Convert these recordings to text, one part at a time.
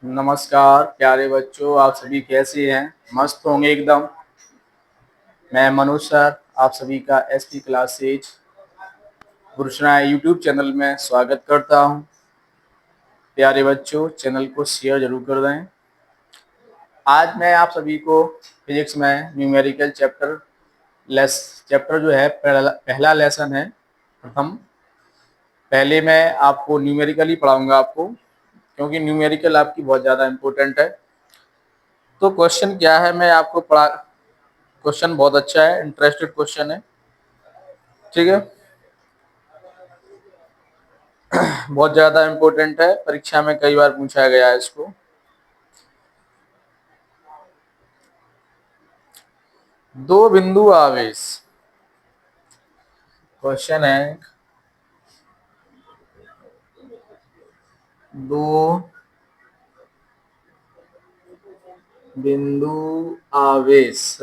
नमस्कार प्यारे बच्चों, आप सभी कैसे हैं? मस्त होंगे एकदम। मैं मनोज सर आप सभी का एसपी क्लासेज गुरुशनाय यूट्यूब चैनल में स्वागत करता हूं। प्यारे बच्चों, चैनल को शेयर जरूर कर दें। आज मैं आप सभी को फिजिक्स में न्यूमेरिकल चैप्टर जो है पहला लेसन है प्रथम। पहले मैं आपको न्यूमेरिकल ही पढ़ाऊंगा आपको, क्योंकि न्यूमेरिकल आपकी बहुत ज़्यादा इम्पोर्टेंट है। तो क्वेश्चन क्या है मैं आपको पढ़ा। क्वेश्चन बहुत अच्छा है, इंटरेस्टेड क्वेश्चन है, ठीक है। बहुत ज्यादा इम्पोर्टेंट है, परीक्षा में कई बार पूछा गया है इसको। दो बिंदु आवेश। क्वेश्चन है दो बिंदु आवेश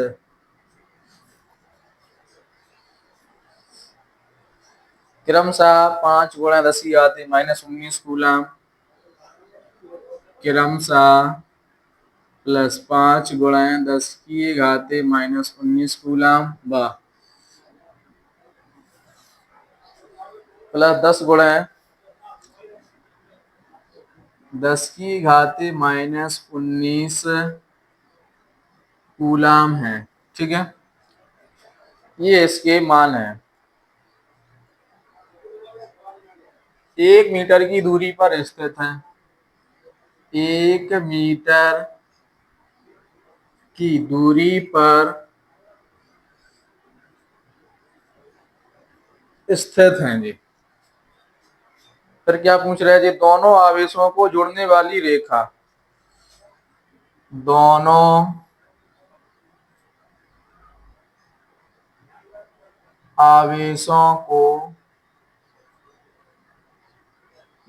क्रमशः 5 × 10⁻⁻19 कूलम क्रमशः प्लस 5 × 10⁻⁻19 कूलम व प्लस 10 × 10⁻⁻19 कूलम है, ठीक है। ये इसके मान है। 1 मीटर की दूरी पर स्थित है। 1 मीटर की दूरी पर स्थित हैं जी। फिर क्या पूछ रहे हैं जी? दोनों आवेशों को जोड़ने वाली रेखा। दोनों आवेशों को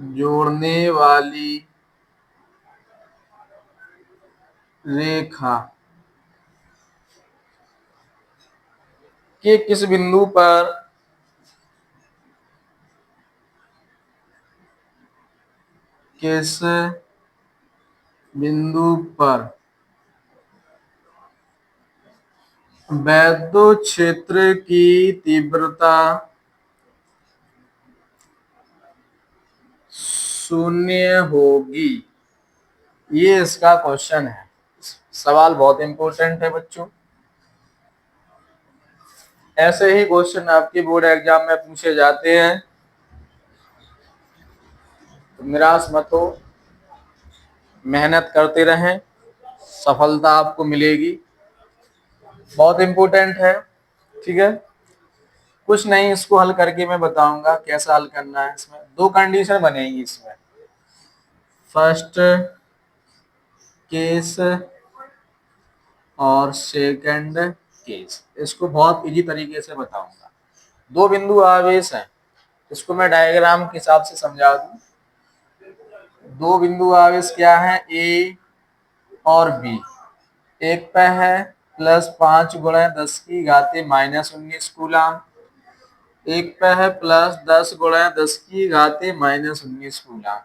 जोड़ने वाली रेखा के किस बिंदु पर किस बिंदु पर विद्युत क्षेत्र की तीव्रता शून्य होगी। ये इसका क्वेश्चन है। सवाल बहुत इंपॉर्टेंट है बच्चों। ऐसे ही क्वेश्चन आपके बोर्ड एग्जाम में पूछे जाते हैं, तो निराश मत हो, मेहनत करते रहें, सफलता आपको मिलेगी। बहुत इंपॉर्टेंट है, ठीक है। कुछ नहीं, इसको हल करके मैं बताऊंगा कैसा हल करना है। इसमें दो कंडीशन बनेगी इसमें। फर्स्ट केस और सेकंड केस। इसको बहुत इजी तरीके से बताऊंगा। दो बिंदु आवेश हैं, इसको मैं डायग्राम के हिसाब से समझा दूं। दो बिंदु आवेश क्या है? ए और बी। एक पे है प्लस 5 × 10⁻⁻19 कूलम, एक पे है प्लस 10 × 10⁻⁻19 कूलम।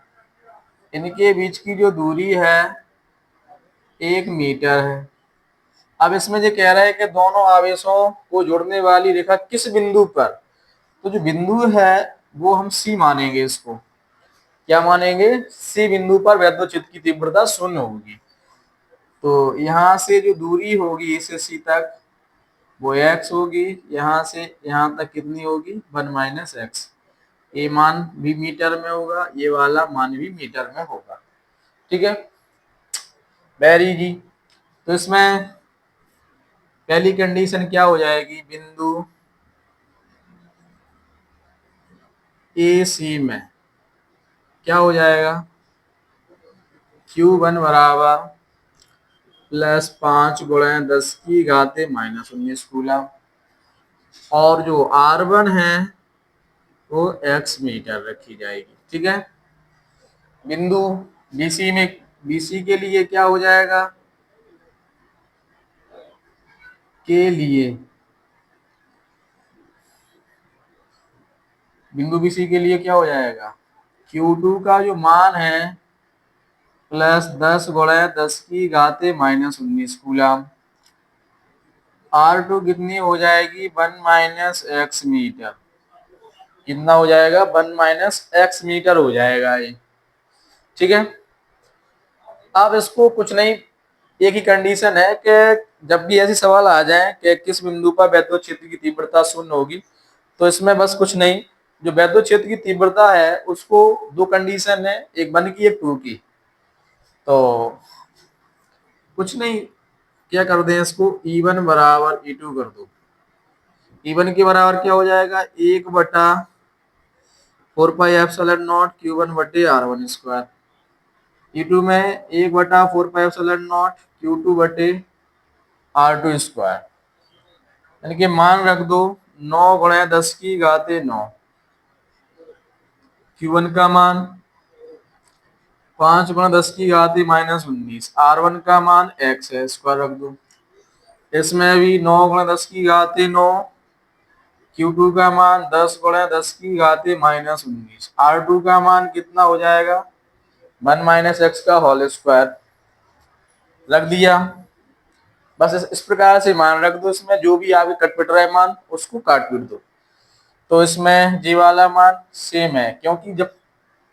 इनके बीच की जो दूरी है 1 मीटर है। अब इसमें जो कह रहा है कि दोनों आवेशों को जोड़ने वाली रेखा किस बिंदु पर, तो जो बिंदु है वो हम सी मानेंगे। इसको क्या मानेंगे? सी बिंदु पर विद्युत क्षेत्र की तीव्रता शून्य होगी। तो यहाँ से जो दूरी होगी इसे सी तक वो x होगी। यहाँ से यहाँ तक कितनी होगी? 1 - x। ये मान भी मीटर में होगा, ये वाला मान भी मीटर में होगा, ठीक है। वेरी जी। तो इसमें पहली कंडीशन क्या हो जाएगी? बिंदु ए सी में क्या हो जाएगा? Q1 बराबर प्लस 5 × 10⁻⁻19 कूलम, और जो R1 है वो x मीटर रखी जाएगी, ठीक है। बिंदु BC में, BC के लिए क्या हो जाएगा? के लिए बिंदु BC के लिए क्या हो जाएगा? Q2 का जो मान है प्लस 10 गुणा 10 की घाते -19 कूलम। R2 कितनी हो जाएगी 1 माइनस एक्स मीटर। कितना हो जाएगा 1 माइनस एक्स मीटर हो जाएगा ये। ठीक है, अब इसको कुछ नहीं, एक ही कंडीशन है कि जब भी ऐसी सवाल आ जाए कि किस बिंदु पर वैद्युत क्षेत्र की तीव्रता शून्य होगी, तो इसमें बस कुछ नहीं, जो वैद्युत क्षेत्र की तीव्रता है उसको दो कंडीशन है, एक 1 की एक 2 की। तो कुछ नहीं, क्या कर दें इसको E1 बराबर E2 कर दो। E1 के बराबर क्या हो जाएगा 1/4 पाई एप्सिलॉन नॉट Q1 बटे R1 स्क्वायर। E2 में 1/4 पाई एप्सिलॉन नॉट Q2 बटे R2 स्क्वायर। यानी कि मान रख दो 9 गुणा 10 की घाते 9। Q1 का मान 5 गुणा 10 की घाते -19। R1 का मान x है, स्क्वायर रख दो। इसमें भी 9 गुणा 10 की घाते 9। Q2 का मान 10 गुणा 10 की घाते -19। R2 का मान कितना हो जाएगा 1 माइनस एक्स का होल स्क्वायर रख दिया। बस इस प्रकार से मान रख दो, इसमें जो भी आगे कट पिट रहा है मान उसको काट पीट दो। तो इसमें जी वाला मान सेम है, क्योंकि जब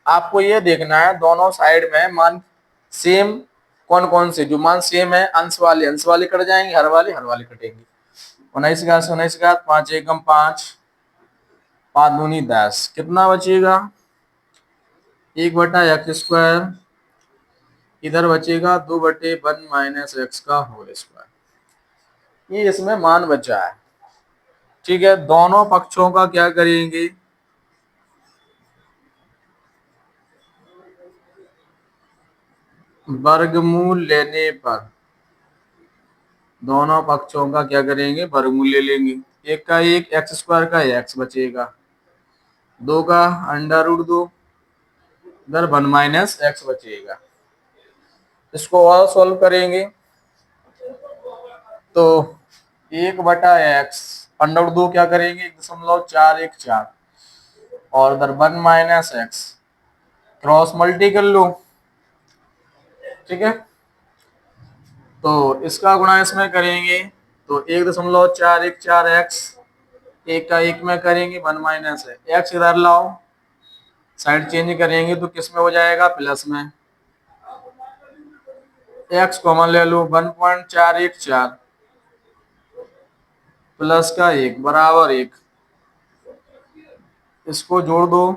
आपको ये देखना है दोनों साइड में मान सेम कौन कौन से, जो मान सेम है अंश वाले कट जाएंगे, हर वाले कटेंगे। 19 का 19 का 5 एकम 5, 5 दूनी 10, कितना बचेगा 1/x²। इधर बचेगा 2/1 माइनस एक्स का होल स्क्वायर। ये इसमें मान बचा है। ठीक है, दोनों पक्षों का क्या करेंगे, वर्गमूल लेने पर दोनों पक्षों का क्या करेंगे वर्गमूल ले लेंगे। एक का एक x² का x बचेगा, 2 का √2, इधर 1 माइनस एक्स बचेगा। इसको और सॉल्व करेंगे तो 1/x √2 क्या करेंगे 1.414 और इधर 1 माइनस एक्स, क्रॉस मल्टी कर लो। ठीक है, तो इसका गुणा इसमें करेंगे तो 1.414x, एक का एक में करेंगे 1 माइनस है, एक्स इधर लाओ, साइड चेंज करेंगे तो किस में हो जाएगा प्लस में। एक्स कॉमन ले लो 1.414 प्लस का 1 बराबर 1, इसको जोड़ दो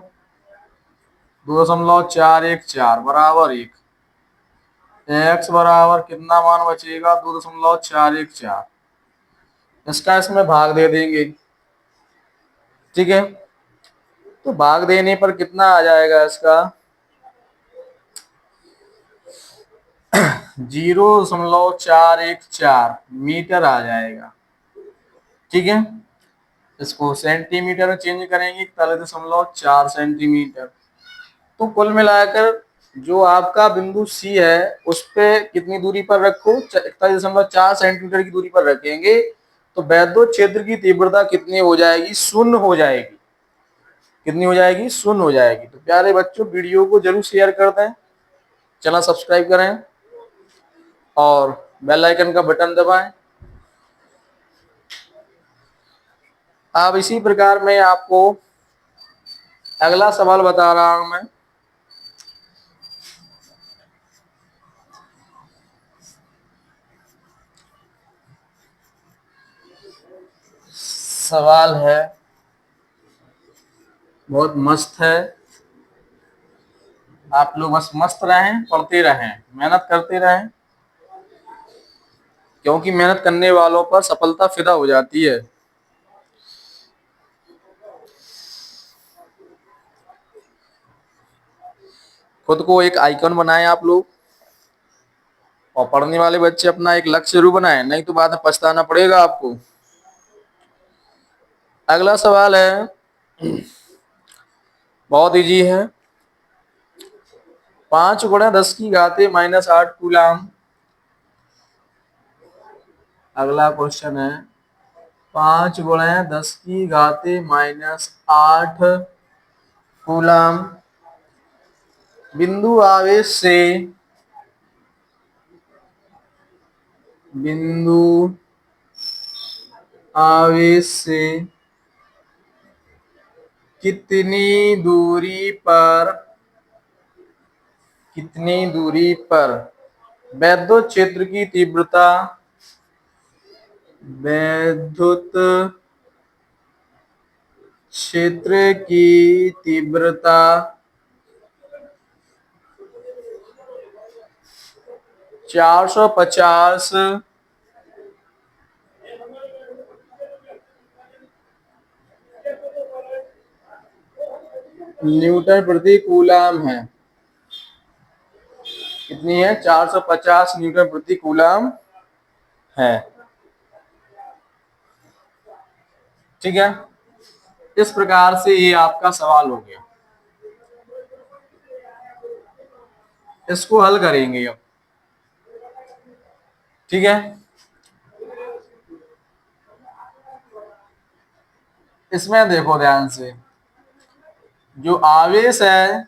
2.414 बराबर 1। एक्स बराबर कितना मान बचेगा 2.414, इसका इसमें भाग दे देंगे। ठीक है, तो भाग देने पर कितना आ जाएगा इसका 0.414 मीटर आ जाएगा। ठीक है, इसको सेंटीमीटर में चेंज करेंगे 41.4 सेंटीमीटर। तो कुल मिलाकर जो आपका बिंदु सी है उस पे कितनी दूरी पर रखो 41.4 सेंटीमीटर की दूरी पर रखेंगे तो वैद्युत क्षेत्र की तीव्रता कितनी हो जाएगी शून्य हो जाएगी। कितनी हो जाएगी शून्य हो जाएगी। तो प्यारे बच्चों वीडियो को जरूर शेयर कर दें, चैनल सब्सक्राइब करें और बेल आइकन का बटन दबाएं। अब इसी प्रकार मैं आपको अगला सवाल बता रहा हूं मैं। सवाल है बहुत मस्त है, आप लोग बस मस्त रहें, पढ़ते रहें, मेहनत करते रहें, क्योंकि मेहनत करने वालों पर सफलता फिदा हो जाती है। खुद को एक आइकन बनाएं आप लोग, और पढ़ने वाले बच्चे अपना एक लक्ष्य जरूर बनाएं, नहीं तो बाद में पछताना पड़ेगा आपको। अगला सवाल है बहुत इजी है, 5 गुणा 10 की घाते -8 कूलम। अगला क्वेश्चन है 5 गुणा 10 की घाते -8 कूलम बिंदु आवेश से बिंदु आवेश से कितनी दूरी पर वैद्युत क्षेत्र की तीव्रता वैद्युत क्षेत्र की तीव्रता 450 न्यूटन प्रति कूलम है। कितनी है? 450 न्यूटन प्रति कूलम है। ठीक है, इस प्रकार से ये आपका सवाल हो गया। इसको हल करेंगे अब। ठीक है, इसमें देखो ध्यान से, जो आवेश है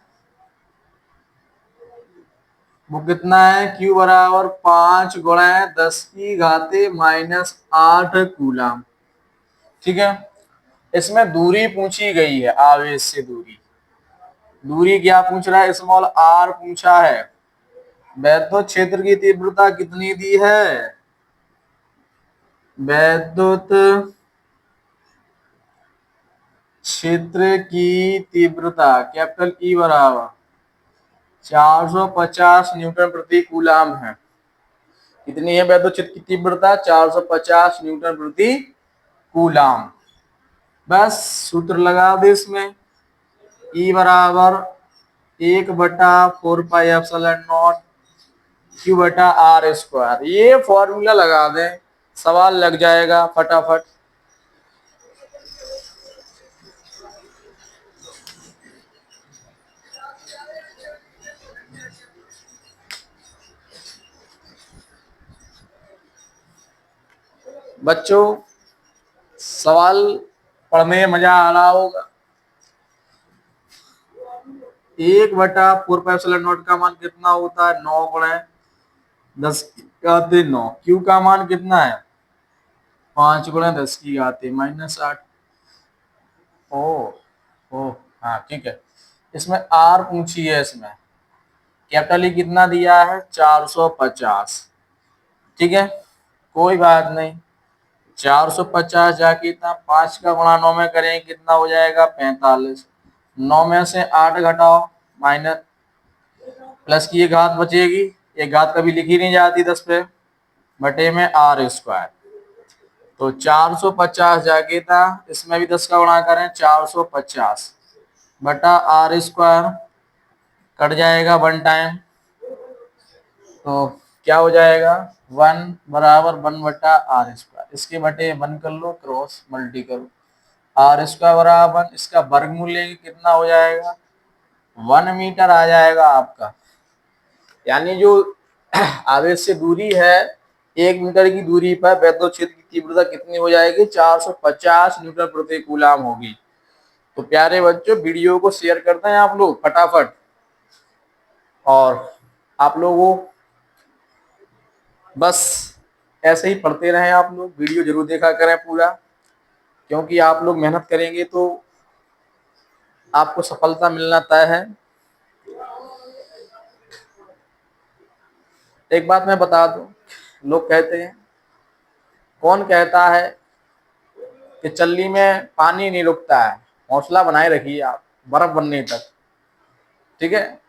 वो कितना है? Q बराबर 5 गुणा 10 की घाते -8 कूलम। ठीक है, इसमें दूरी पूछी गई है, आवेश से दूरी क्या पूछ रहा है? स्मॉल r पूछा है। वैद्युत क्षेत्र की तीव्रता कितनी दी है? वैद्युत क्षेत्र की तीव्रता कैपिटल E बराबर 450 न्यूटन प्रति कूलम है। कितनी है वैद्युत क्षेत्र की तीव्रता? 450 न्यूटन प्रति कूलम। बस सूत्र लगा दे इसमें, E बराबर 1/4πε0 Q/r²। ये फॉर्मूला लगा दें, सवाल लग जाएगा फटाफट। बच्चों, सवाल पढ़ने में मजा आ रहा होगा। 1/4πε0 का मान कितना होता है? 9 गुणा 10 की घाते 9। Q का मान कितना है? 5 गुणा 10 की घाते -8। ओ ओ हाँ ठीक है। इसमें R पूछी है, इसमें कैपिटल E कितना दिया है? 450। ठीक है, कोई बात नहीं। 450 जाके इतना 5 का गुणा 9 में करें, कितना हो जाएगा? 45। 9 में से 8 घटाओ, माइनस प्लस की एक घात बचेगी। एक घात कभी लिखी नहीं जाती 10 पे, बटे में r²। तो 450 जाके था, इसमें भी 10 का गुणा करें, 450 बटा r², कट जाएगा 1 टाइम। तो क्या हो जाएगा? 1 बराबर 1/r²। इसके बटे 1 कर लो, क्रॉस मल्टी करो, r² बराबर इसका वर्गमूल लेंगे, कितना हो जाएगा? 1 मीटर आ जाएगा आपका। यानी जो आवेश से दूरी है, 1 मीटर की दूरी पर वैद्युत क्षेत्र की तीव्रता कितनी हो जाएगी? 450 न्यूटन प्रति कूलम होगी। तो प्यारे बच्चों, वीडियो को शेयर करते हैं आप लोग फटाफट, और आप लोगों बस ऐसे ही पढ़ते रहें। आप लोग वीडियो जरूर देखा करें पूरा, क्योंकि आप लोग मेहनत करेंगे तो आपको सफलता मिलना तय है। एक बात मैं बता दूं, लोग कहते हैं, कौन कहता है कि चल्ली में पानी नहीं रुकता है? हौसला बनाए रखिए आप, बर्फ बनने तक। ठीक है,